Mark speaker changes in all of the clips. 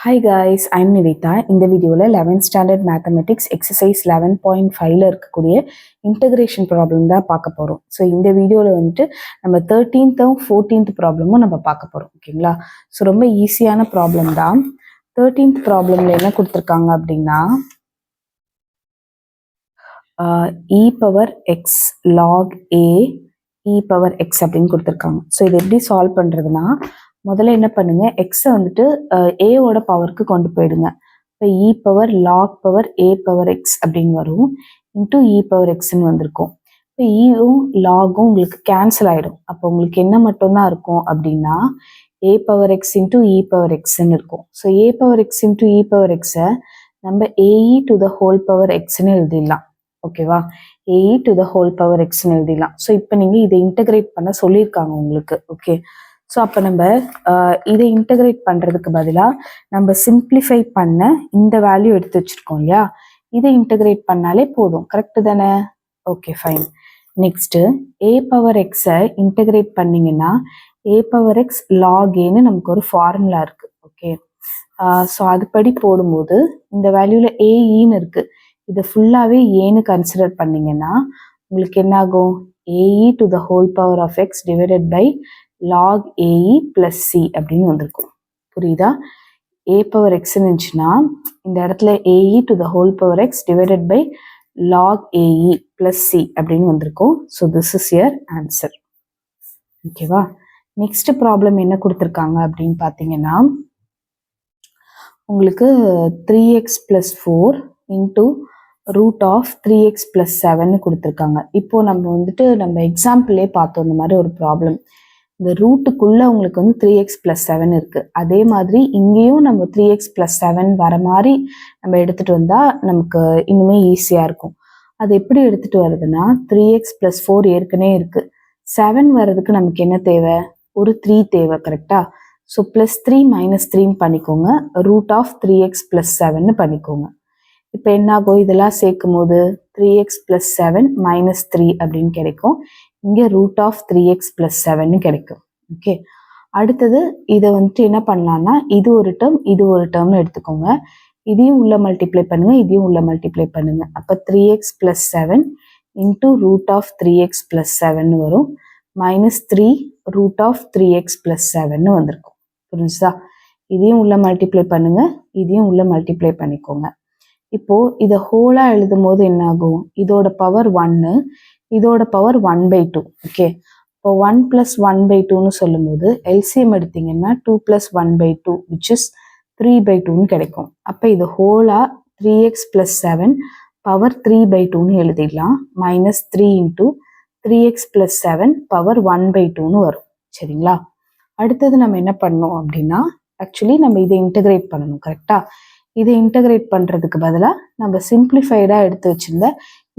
Speaker 1: Hi guys, I'm Nivita. இந்த வீடியோவில் 11th standard mathematics exercise 11.5ல இருக்கக்கூடிய இன்டகிரேஷன் ப்ராப்ளம் தான் பார்க்க போகிறோம். ஸோ இந்த வீடியோவில் வந்துட்டு நம்ம 13th 14th ப்ராப்ளமும் நம்ம பார்க்க போகிறோம். ஓகேங்களா? ஸோ ரொம்ப ஈஸியான ப்ராப்ளம் தான். 13th ப்ராப்ளமில் என்ன கொடுத்துருக்காங்க அப்படின்னா e பவர் எக்ஸ் லாக் ஏ இ பவர் எக்ஸ் அப்படின்னு கொடுத்துருக்காங்க. ஸோ இது எப்படி சால்வ் பண்ணுறதுனா, முதல்ல என்ன பண்ணுங்க, எக்ஸை வந்துட்டு ஏவோட பவருக்கு கொண்டு போயிடுங்க. இப்போ e power lock power a power X அப்படின்னு வரும், இன்டூ இ பவர் எக்ஸ்ன்னு வந்திருக்கும். இப்போ ஈயும் லாகும் உங்களுக்கு கேன்சல் ஆகிடும். அப்போ உங்களுக்கு என்ன மட்டும்தான் இருக்கும் அப்படின்னா A power X into E power எக்ஸ்ன்னு இருக்கும். So A power X into E power எக்ஸை நம்ம A E to the whole power எக்ஸ்ன்னு எழுதிடலாம். ஓகேவா? A E to the whole power எக்ஸ்ன்னு எழுதிடலாம். ஸோ இப்போ நீங்கள் இதை இன்டகிரேட் பண்ண சொல்லியிருக்காங்க உங்களுக்கு. ஓகே, ஸோ அப்போ நம்ம இதை இன்டகிரேட் பண்ணுறதுக்கு பதிலாக நம்ம சிம்பிளிஃபை பண்ண இந்த வேல்யூ எடுத்து வச்சுருக்கோம் இல்லையா, இதை இன்டகிரேட் பண்ணாலே போதும். கரெக்டு தானே? Okay, fine. Next a power எக்ஸை இன்டகிரேட் பண்ணிங்கன்னா ஏ பவர் எக்ஸ் லாக் ஏன்னு நமக்கு ஒரு ஃபார்முலா இருக்குது. ஓகே, ஸோ அதுபடி போடும்போது இந்த வேல்யூவில் ஏஇன்னு இருக்குது. இதை ஃபுல்லாகவே ஏன்னு கன்சிடர் பண்ணிங்கன்னா உங்களுக்கு என்ன ஆகும்? E to the whole power of x divided by log e plus c அப்படின்னு வந்திருக்கும். புரியுதா? ஏ பவர் எக்ஸ்ன்னு இருந்துச்சுன்னா இந்த இடத்துல e to the whole power x divided by log e plus c அப்படின்னு வந்திருக்கும். So this is your answer. ஓகேவா? நெக்ஸ்ட் ப்ராப்ளம் என்ன கொடுத்துருக்காங்க அப்படின்னு பார்த்தீங்கன்னா, உங்களுக்கு 3x + 4 into root of 3x + 7 கொடுத்துருக்காங்க. இப்போ நம்ம வந்துட்டு நம்ம எக்ஸாம்பிளே பார்த்தோம் இந்த மாதிரி ஒரு ப்ராப்ளம். இந்த ரூட்டுக்குள்ள உங்களுக்கு வந்து 3x + 7 இருக்கு. அதே மாதிரி இங்கேயும் நம்ம 3x + 7 வர மாதிரி நம்ம எடுத்துட்டு வந்தா நமக்கு இன்னுமே ஈஸியா இருக்கும். அது எப்படி எடுத்துட்டு வருதுன்னா, 3x + 4 ஏற்கனவே இருக்கு. 7 வர்றதுக்கு நமக்கு என்ன தேவை? ஒரு 3 தேவை. கரெக்டா? ஸோ +3 - 3 பண்ணிக்கோங்க, ரூட் ஆஃப் 3x + 7 பண்ணிக்கோங்க. இப்போ என்ன ஆகும்? இதெல்லாம் சேர்க்கும் போது 3x + 7 - 3 அப்படின்னு கிடைக்கும். இங்கே ரூட் ஆஃப் 3x + 7 கிடைக்கும். ஓகே, அடுத்தது இதை வந்துட்டு என்ன பண்ணலாம்னா, இது ஒரு டேர்ம் இது ஒரு டேர்ம்னு எடுத்துக்கோங்க. இதையும் உள்ள மல்டிப்ளை பண்ணுங்க, இதையும் உள்ள மல்டிப்ளை பண்ணுங்க. அப்போ 3x + 7 into root of 3x + 7 வரும், -3 ரூட் ஆஃப் 3x + 7 வந்திருக்கும். புரிஞ்சுதா? இதையும் உள்ள மல்டிப்ளை பண்ணுங்க, இதையும் உள்ள மல்டிப்ளை பண்ணிக்கோங்க. இப்போ இதை ஹோலா எழுதும் போது என்ன ஆகும்? இதோட பவர் 1, இதோட பவர் 1/2. ஓகே, இப்போ 1 + 1/2ன்னு சொல்லும் போது எல்சிஎம் எடுத்தீங்கன்னா 2 + 1/2 which is 3/2ன்னு கிடைக்கும். அப்போ இது ஹோலா 3x + 7 பவர் 3/2ன்னு எழுதிடலாம். -3 இன்டூ 3x + 7 பவர் 1/2ன்னு வரும். சரிங்களா? அடுத்தது நம்ம என்ன பண்ணணும் அப்படின்னா, ஆக்சுவலி நம்ம இதை இன்டகிரேட் பண்ணணும். கரெக்டா? இதை இன்டகிரேட் பண்ணுறதுக்கு பதிலாக நம்ம சிம்பிளிஃபைடாக எடுத்து வச்சிருந்த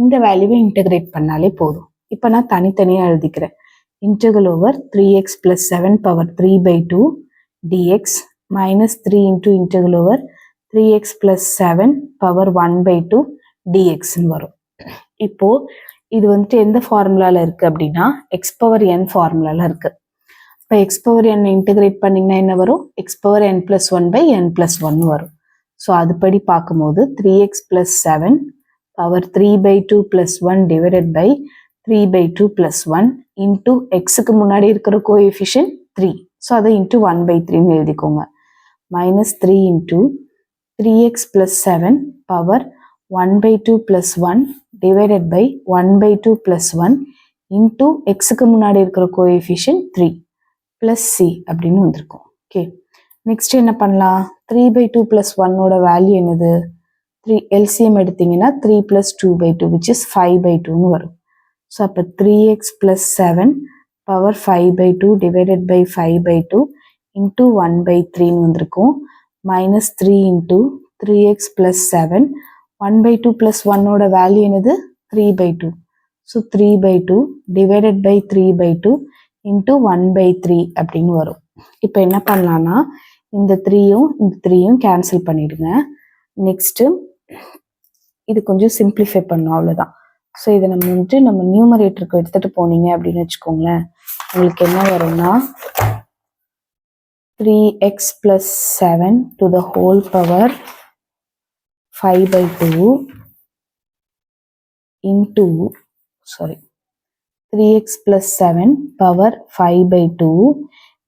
Speaker 1: இந்த வேல்யூவை இன்டகிரேட் பண்ணாலே போதும். இப்போ நான் தனித்தனியாக எழுதிக்கிறேன். Integral over 3x + 7 power 3/2 dx -3 into integral over 3x + 7 power 1/2 dxன்னு வரும். இப்போ இது வந்துட்டு எந்த ஃபார்முலாவில் இருக்குது அப்படின்னா x⁴n ஃபார்முலாவில் இருக்குது. இப்போ x⁴n இன்டகிரேட் பண்ணிங்கன்னா என்ன வரும்? x⁴n + 1/n + 1 வரும். ஸோ அதுபடி பார்க்கும்போது 3x + 7 power 3/2 + 1 divided by 3/2 + 1 into எக்ஸுக்கு முன்னாடி இருக்கிற கோஎஃபிஷியன்ட் 3. ஸோ அதை இன்டூ 1/3ன்னு எழுதிக்கோங்க. -3 into 3x + 7 power 1/2 + 1 divided by 1/2 + 1 into எக்ஸுக்கு முன்னாடி இருக்கிற கோஎஃபிஷியன்ட் 3 + c அப்படின்னு வந்திருக்கும். ஓகே, நெக்ஸ்ட் என்ன பண்ணலாம்? 3/2 + 1ஓட வேல்யூ என்னது? 3 எல்சிஎம் எடுத்தீங்கன்னா 3 + 2/2 which is 5/2ன்னு வரும். ஸோ அப்போ 3x + 7 power 5/2 divided by 5/2 into 1/3ன்னு வந்திருக்கும். -3 இன்டூ 3x + 7 1/2 + 1ஓட வேல்யூ என்னது? 3/2. ஸோ 3/2 டிவைடட் பை 3/2 இன்டூ 1/3 அப்படின்னு வரும். இப்போ என்ன பண்ணலான்னா, இந்த 3யும் கேன்சல் பண்ணிடுங்க. நெக்ஸ்ட்டு இது கொஞ்சம் சிம்பிளிஃபை பண்ணணும், அவ்வளோதான். ஸோ இதை நம்ம வந்துட்டு நம்ம நியூமரேட்டருக்கு எடுத்துகிட்டு போனீங்க அப்படின்னு வச்சுக்கோங்களேன், உங்களுக்கு என்ன வரும்னா 3x plus 7 to the whole power 5/2 into 3x plus 7 power 5/2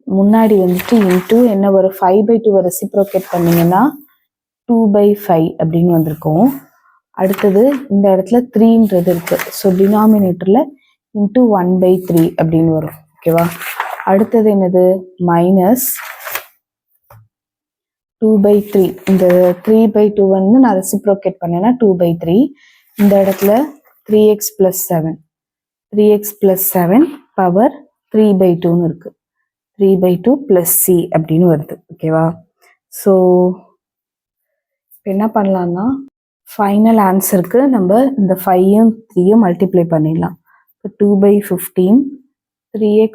Speaker 1: முன்னாடி வந்துட்டு இன்ட்டு என்ன வரும் 5/2 ரெசிப்ரோகேட் பண்ணிங்கன்னா 2/5 அப்படின்னு வந்திருக்கும். அடுத்தது இந்த இடத்துல 3ன்றது இருக்கு. ஸோ டினாமினேட்டரில் இன்ட்டு 1/3 அப்படின்னு வரும். ஓகேவா? அடுத்தது என்னது மைனஸ் 2/3. இந்த 3/2 வந்து நான் ரெசிப்ரோகேட் பண்ணேன்னா 2/3. இந்த இடத்துல 3x plus 7 3x plus 7 power 3/2ன்னு இருக்கு. 3/2 plus c அப்படின்னு வருது. ஓகேவா? ஸோ என்ன பண்ணலாம்னா ஃபைனல் ஆன்சருக்கு நம்ம இந்த 5யும் 3யும் மல்டிப்ளை பண்ணிடலாம். 2/15 3x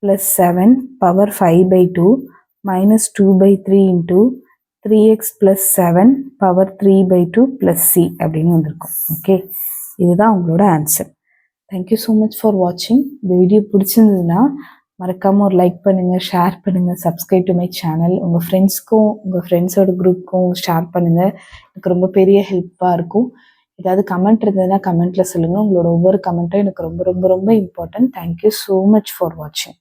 Speaker 1: plus 7 power 5/2 minus 2/3 into 3x plus 7 power 3/2 plus c அப்படின்னு வந்திருக்கும். ஓகே, இதுதான் உங்களோட answer. Thank you so much for வாட்சிங். இந்த வீடியோ பிடிச்சிருந்ததுன்னா மறக்காமல் ஒரு லைக் பண்ணுங்கள், ஷேர் பண்ணுங்கள், சப்ஸ்கிரைப் டு மை சேனல். உங்கள் ஃப்ரெண்ட்ஸ்க்கும் உங்கள் ஃப்ரெண்ட்ஸோட குரூப்க்கும் ஷேர் பண்ணுங்கள். எனக்கு ரொம்ப பெரிய ஹெல்ப்பாக இருக்கும். ஏதாவது கமெண்ட் இருந்ததுன்னா கமெண்ட்டில் சொல்லுங்கள். உங்களோட ஒவ்வொரு கமெண்ட்டும் எனக்கு ரொம்ப ரொம்ப ரொம்ப important. Thank you so much for வாட்சிங்.